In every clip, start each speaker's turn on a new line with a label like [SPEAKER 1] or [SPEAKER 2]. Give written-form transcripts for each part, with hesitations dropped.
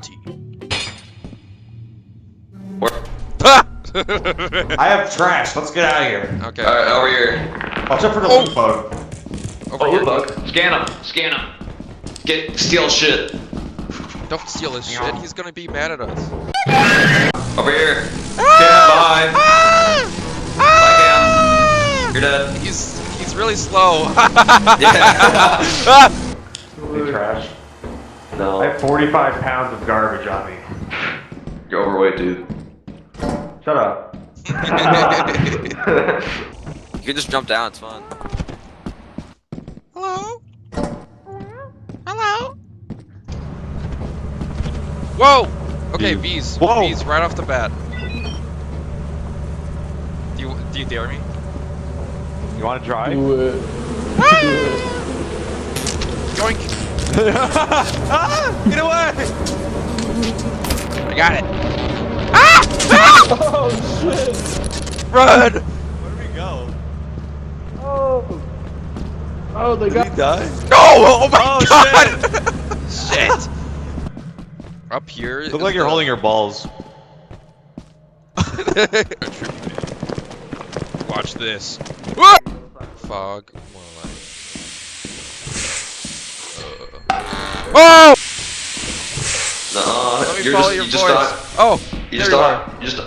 [SPEAKER 1] empty.
[SPEAKER 2] I have trash. Let's get out of here.
[SPEAKER 1] Okay.
[SPEAKER 3] Alright, over here.
[SPEAKER 2] Watch out for the loot bug.
[SPEAKER 1] Over
[SPEAKER 3] Oh,
[SPEAKER 1] here.
[SPEAKER 3] loot bug. Scan him. Scan him. Steal shit.
[SPEAKER 1] Don't steal his shit. He's gonna be mad at us.
[SPEAKER 3] Over here. Stand by. Bye, Cam. You're dead.
[SPEAKER 1] He's really slow.
[SPEAKER 3] Yeah.
[SPEAKER 2] Any trash?
[SPEAKER 3] No.
[SPEAKER 2] I have 45 pounds of garbage on me.
[SPEAKER 3] You're overweight, dude.
[SPEAKER 2] Shut up.
[SPEAKER 4] You can just jump down, it's fun.
[SPEAKER 1] Hello? Hello? Whoa! Okay, V's.
[SPEAKER 2] Whoa.
[SPEAKER 1] V's right off the bat. Do you dare me?
[SPEAKER 2] You want to try?
[SPEAKER 5] Do it.
[SPEAKER 1] Yoink!
[SPEAKER 2] Get away!
[SPEAKER 1] I got it. Ah!
[SPEAKER 5] Oh shit!
[SPEAKER 1] Run!
[SPEAKER 2] Where do we go?
[SPEAKER 5] Oh, they got.
[SPEAKER 2] Did he die?
[SPEAKER 1] No! Oh my
[SPEAKER 2] Oh,
[SPEAKER 1] god! Shit! Up here.
[SPEAKER 2] Look like you're holding your balls.
[SPEAKER 1] Watch this. Ah! Fog. Oh!
[SPEAKER 3] No,
[SPEAKER 1] Let me
[SPEAKER 3] you're
[SPEAKER 1] follow
[SPEAKER 3] just,
[SPEAKER 1] your
[SPEAKER 3] you
[SPEAKER 1] voice.
[SPEAKER 3] just thought.
[SPEAKER 1] Oh!
[SPEAKER 3] You
[SPEAKER 1] there
[SPEAKER 3] just
[SPEAKER 1] you
[SPEAKER 3] thought.
[SPEAKER 1] are.
[SPEAKER 3] You just.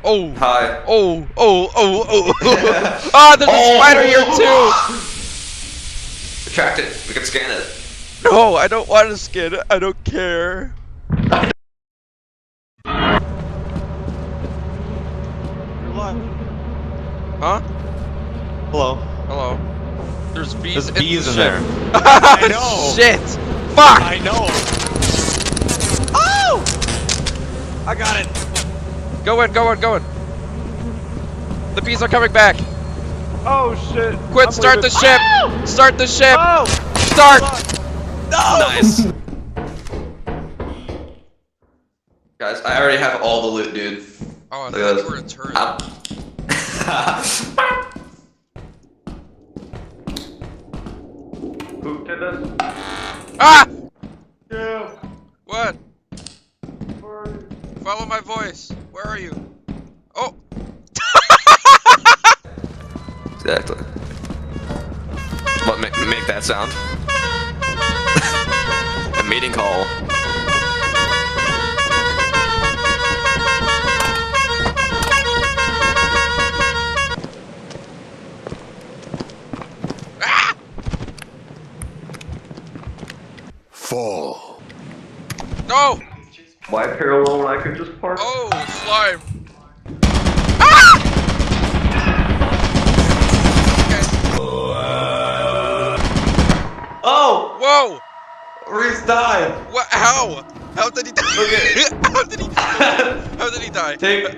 [SPEAKER 1] Oh!
[SPEAKER 3] Hi.
[SPEAKER 1] Oh! Oh! Oh! Oh! Ah! There's a spider here too!
[SPEAKER 3] Retract it. We can scan it.
[SPEAKER 1] No! I don't want to skin it. I don't care.
[SPEAKER 2] You're alive.
[SPEAKER 1] Huh?
[SPEAKER 2] Hello.
[SPEAKER 1] Hello. There's bees.
[SPEAKER 2] There's bees in there.
[SPEAKER 1] I
[SPEAKER 2] know.
[SPEAKER 1] Shit! Fuck!
[SPEAKER 2] I know. Oh! I got it.
[SPEAKER 1] Go in, go in, go in. The bees are coming back.
[SPEAKER 2] Oh shit.
[SPEAKER 1] Quit, start the ship.
[SPEAKER 2] Oh!
[SPEAKER 1] Start the ship.
[SPEAKER 2] Oh!
[SPEAKER 1] Start.
[SPEAKER 2] No!
[SPEAKER 3] Nice. Guys, I already have all the loot, dude.
[SPEAKER 1] Oh, I
[SPEAKER 3] Look at
[SPEAKER 1] thought
[SPEAKER 3] this.
[SPEAKER 1] you were a turret.
[SPEAKER 2] Who did this?
[SPEAKER 1] Ah!
[SPEAKER 2] Yeah.
[SPEAKER 1] What? Follow my voice. Where are you? Oh!
[SPEAKER 3] Exactly. What, make that sound? A meeting call.
[SPEAKER 1] Ah!
[SPEAKER 6] Fall.
[SPEAKER 1] No!
[SPEAKER 3] Why parallel when I could just park?
[SPEAKER 1] Oh, slime. Ah! Okay.
[SPEAKER 2] Oh!
[SPEAKER 1] Whoa!
[SPEAKER 2] Reese died.
[SPEAKER 1] What? How? How did he die?
[SPEAKER 2] Okay.
[SPEAKER 1] How did he? How did he die?
[SPEAKER 2] Take.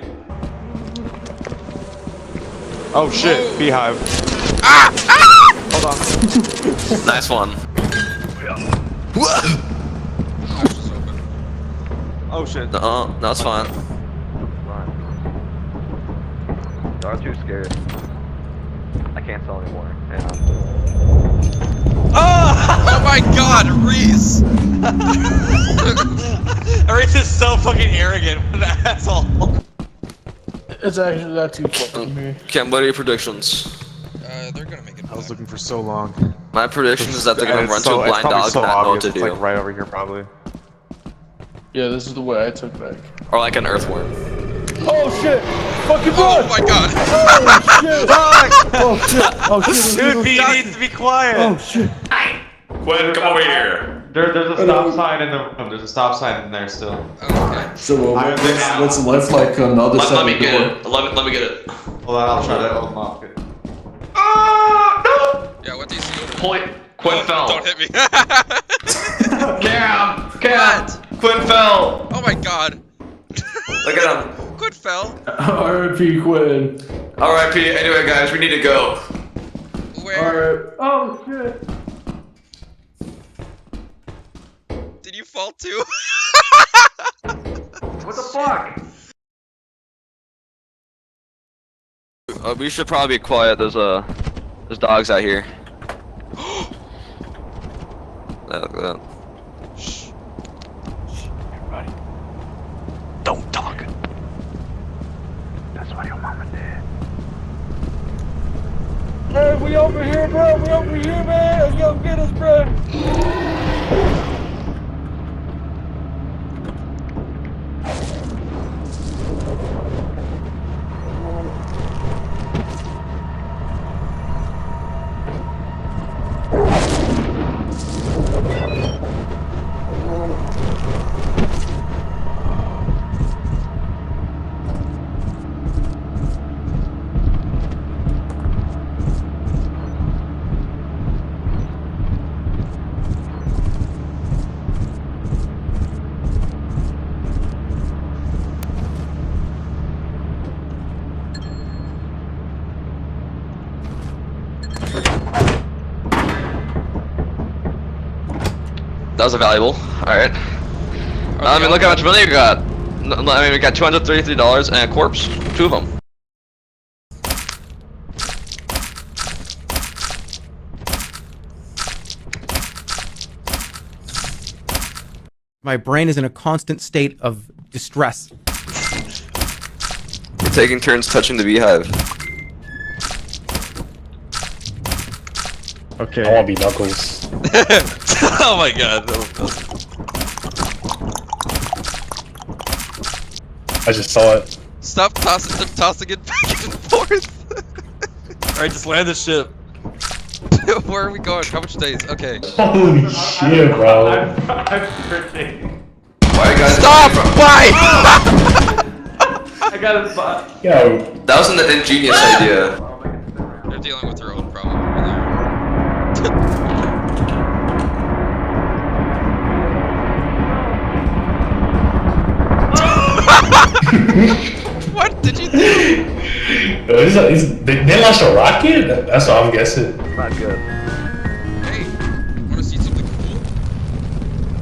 [SPEAKER 2] Oh shit!
[SPEAKER 1] Whoa.
[SPEAKER 2] Beehive.
[SPEAKER 1] Ah! Ah!
[SPEAKER 2] Hold on.
[SPEAKER 3] Nice one.
[SPEAKER 1] Hatch is open.
[SPEAKER 2] Oh shit.
[SPEAKER 3] No, it's fine.
[SPEAKER 7] I'm too scared. I can't sell anymore.
[SPEAKER 2] Oh!
[SPEAKER 1] Oh my God, Reese!
[SPEAKER 2] Reese is so fucking arrogant. What an asshole.
[SPEAKER 5] It's actually not too far from here.
[SPEAKER 3] Cam, what are your predictions?
[SPEAKER 1] They're gonna make it.
[SPEAKER 2] I was looking for so long.
[SPEAKER 3] My prediction is that they're gonna
[SPEAKER 2] And
[SPEAKER 3] run
[SPEAKER 2] it's
[SPEAKER 3] to
[SPEAKER 2] so-
[SPEAKER 3] a
[SPEAKER 2] it's
[SPEAKER 3] blind
[SPEAKER 2] probably
[SPEAKER 3] dog
[SPEAKER 2] so
[SPEAKER 3] and not know what
[SPEAKER 2] obvious.
[SPEAKER 3] to
[SPEAKER 2] It's
[SPEAKER 3] do.
[SPEAKER 2] like right over here, probably.
[SPEAKER 5] Yeah, this is the way I took back.
[SPEAKER 3] Or like an earthworm.
[SPEAKER 5] Oh shit! Fucking
[SPEAKER 1] Oh
[SPEAKER 5] run!
[SPEAKER 1] my God!
[SPEAKER 5] Oh shit! Oh shit! Oh shit!
[SPEAKER 2] Dude, B needs to be quiet.
[SPEAKER 5] Oh shit!
[SPEAKER 3] Quinn, come over here.
[SPEAKER 2] There's a stop sign in the room. There's a stop sign in there still.
[SPEAKER 1] Okay.
[SPEAKER 8] So
[SPEAKER 2] I've been out.
[SPEAKER 8] what's left like on the other
[SPEAKER 3] Let
[SPEAKER 8] side
[SPEAKER 3] me
[SPEAKER 8] of the
[SPEAKER 3] get
[SPEAKER 8] door?
[SPEAKER 3] it. Let me get it.
[SPEAKER 2] Hold on, I'll try to open up.
[SPEAKER 1] Yeah, what do you see?
[SPEAKER 3] Point. Quinn fell.
[SPEAKER 1] Don't hit me.
[SPEAKER 3] Cam!
[SPEAKER 1] What?
[SPEAKER 3] Quinn fell!
[SPEAKER 1] Oh my God.
[SPEAKER 3] Look at him.
[SPEAKER 1] Quit fell.
[SPEAKER 8] R.I.P. Quinn.
[SPEAKER 3] R.I.P. Anyway, guys, we need to go.
[SPEAKER 1] Where?
[SPEAKER 8] Alright.
[SPEAKER 5] Oh shit!
[SPEAKER 1] Did you fall too?
[SPEAKER 2] What the fuck?
[SPEAKER 4] We should probably be quiet. There's dogs out here. Look at that.
[SPEAKER 1] Shh.
[SPEAKER 5] we over here, bro. We over here, man. Let's go get us, bro.
[SPEAKER 4] That was a valuable. Alright. I mean, look how much money we got. I mean, we got $233 and a corpse. 2 of them.
[SPEAKER 6] My brain is in a constant state of distress.
[SPEAKER 4] We're taking turns touching the beehive.
[SPEAKER 5] Okay.
[SPEAKER 9] I want to be Knuckles.
[SPEAKER 1] Oh my god.
[SPEAKER 9] I just saw it.
[SPEAKER 1] Stop tossing it back and forth.
[SPEAKER 2] Alright, just land the ship.
[SPEAKER 1] Where are we going? How much days? Okay.
[SPEAKER 9] Holy shit, bro.
[SPEAKER 2] I'm freaking.
[SPEAKER 4] Why guys?
[SPEAKER 1] Stop! Why?
[SPEAKER 2] I got a spot.
[SPEAKER 9] Yo,
[SPEAKER 4] That was an ingenious idea.
[SPEAKER 1] They're dealing with their own problem over there. What did you do?
[SPEAKER 9] they launched a rocket? That's what I'm guessing.
[SPEAKER 7] Not good.
[SPEAKER 1] Hey, wanna see something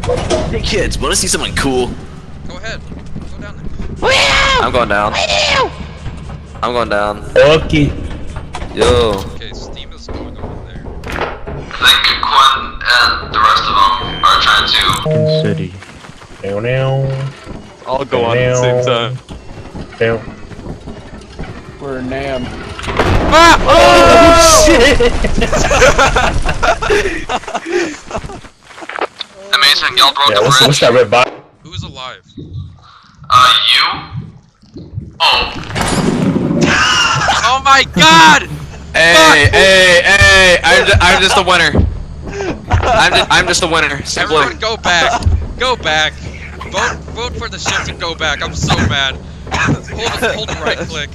[SPEAKER 1] cool?
[SPEAKER 4] Hey kids, wanna see something cool?
[SPEAKER 1] Go ahead. Go down there.
[SPEAKER 4] I'm going down. I'm going down.
[SPEAKER 9] Okay.
[SPEAKER 4] Yo.
[SPEAKER 1] Okay, Steam is going over there.
[SPEAKER 4] I think Quinn and the rest of them are trying to.
[SPEAKER 5] City.
[SPEAKER 9] Now.
[SPEAKER 2] I'll go on at the same time.
[SPEAKER 9] Down.
[SPEAKER 5] We're Nam.
[SPEAKER 1] Ah!
[SPEAKER 9] Oh, shit!
[SPEAKER 4] Amazing, y'all broke
[SPEAKER 9] Yeah,
[SPEAKER 4] the
[SPEAKER 9] what's
[SPEAKER 4] bridge.
[SPEAKER 9] that red box?
[SPEAKER 1] Who's alive?
[SPEAKER 4] You? Oh.
[SPEAKER 1] Oh my god!
[SPEAKER 4] Hey, I'm just a winner. I'm just a winner. Simply.
[SPEAKER 1] Everyone go back. Go back. Vote for the ship to go back. I'm so mad. Hold right click.